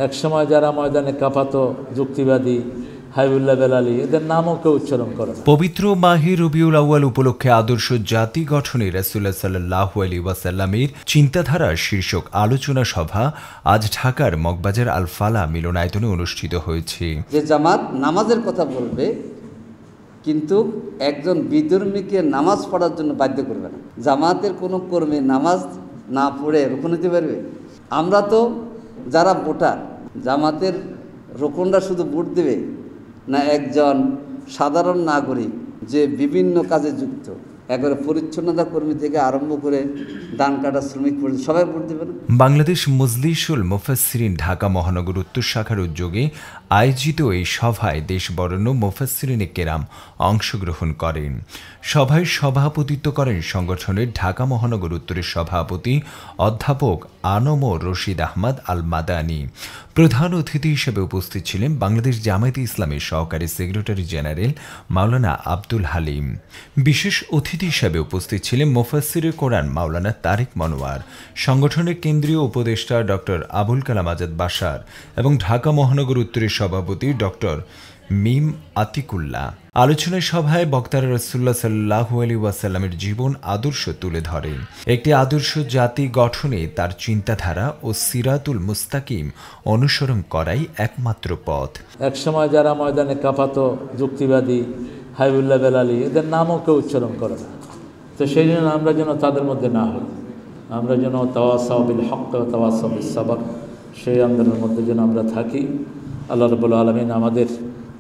একসময় যারা ময়দানে কাঁপাতো যুক্তিবাদী হাবিবুল্লাহ বেলালী, এদের নামও কেউ উচ্চারণ করে না। পবিত্র মাহে রবিউল আউয়াল উপলক্ষে আদর্শ জাতি গঠনে রাসূলুল্লাহ সাল্লাল্লাহু আলাইহি ওয়াসাল্লামের চিন্তাধারা শীর্ষক আলোচনা সভা আজ ঢাকার মগবাজার আল ফালাহ মিলনায়তনে অনুষ্ঠিত হয়েছে। যে জামাত নামাজের কথা বলবে কিন্তু একজন বিধর্মীকে নামাজ পড়ার জন্য বাধ্য করবে না। জামাতের কোনো কর্মী নামাজ না পড়ে রুকু নিতে পারবে? আমরা তো যারা ভোটার, জামাতের রুকনরা শুধু ভোট দেবে না একজন সাধারণ নাগরিক যে বিভিন্ন কাজে যুক্ত, একবারে পরিচ্ছন্নতা কর্মী থেকে আরম্ভ করে ধান কাটা শ্রমিক পর্যন্ত সবাই ভোট দেবে না? বাংলাদেশ মজলিসুল মুফাসসিরিন ঢাকা মহানগর উত্তর শাখার উদ্যোগে আয়োজিত এই সভায় দেশবরেণ্য মুফাসসিরিনে কেরাম অংশগ্রহণ করেন। সভায় সভাপতিত্ব করেন সংগঠনের ঢাকা মহানগর উত্তরের সভাপতি অধ্যাপক আনম রশিদ আহমদ আল মাদানী। প্রধান অতিথি হিসেবে উপস্থিত ছিলেন বাংলাদেশ জামায়াতে ইসলামের সহকারী সেক্রেটারি জেনারেল মাওলানা আব্দুল হালিম। বিশেষ অতিথি হিসেবে উপস্থিত ছিলেন মুফাসসিরে কোরআন মাওলানা তারেক মনোয়ার, সংগঠনের কেন্দ্রীয় উপদেষ্টা ডক্টর আবুল কালাম আজাদ বাশার এবং ঢাকা মহানগর উত্তরের সভাপতি ডক্টর মিম আতিকুল্লাহ। আলোচনা সভায় বক্তারা রাসূলুল্লাহ সাল্লাল্লাহু আলাইহি ওয়াসাল্লামের জীবন আদর্শ তুলে ধরেন। একটি আদর্শ জাতি গঠনে তার চিন্তাধারা ও সিরাতুল মুস্তাকিম অনুসরণ করাই একমাত্র পথ। একসময় যারা ময়দানে কাঁপাতো যুক্তিবাদী হাবিবুল্লাহ বেলালী, এদের নামও কেউ উচ্চারণ করে না। তো সেই জন্য আমরা যেন তাদের মধ্যে না হই, আমরা যেন তাওয়াসাউ বিল হক ওয়া তাওয়াসাউ বিস সাবর, সেই আন্দোলনের মধ্যে যেন আমরা থাকি। আল্লাহ রাব্বুল আলামিন আমাদের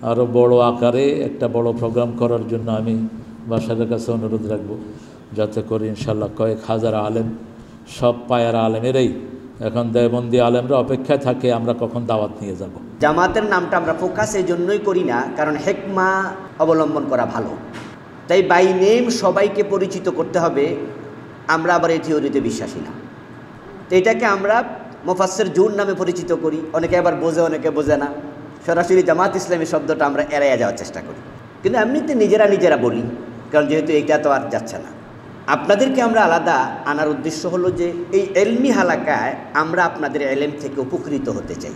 আরও বড় আকারে একটা বড় প্রোগ্রাম করার জন্য আমি বাসারের কাছে অনুরোধ রাখব, যাতে করে ইনশাল্লাহ কয়েক হাজার আলেম, সব পায়ের আলেমেরাই এখন দেওবন্দি আলেমরা অপেক্ষায় থাকে আমরা কখন দাওয়াত নিয়ে যাব। জামাতের নামটা আমরা ফোকাস এই জন্যই করি না, কারণ হেকমা অবলম্বন করা ভালো, তাই বাই নেম সবাইকে পরিচিত করতে হবে। আমরা আবার এই থিওরিতে বিশ্বাসী না, তো এটাকে আমরা মুফাসসির জুন নামে পরিচিত করি। অনেকে আবার বোঝে, অনেকে বোঝে না। সরাসরি জামাত ইসলামী শব্দটা আমরা এড়াইয়া যাওয়ার চেষ্টা করি, কিন্তু এমনিতে নিজেরা বলি, কারণ যেহেতু এইটা তো আর যাচ্ছে না। আপনাদেরকে আমরা আলাদা আনার উদ্দেশ্য হলো যে এই এলমি হালাকায় আমরা আপনাদের এলেম থেকে উপকৃত হতে চাই।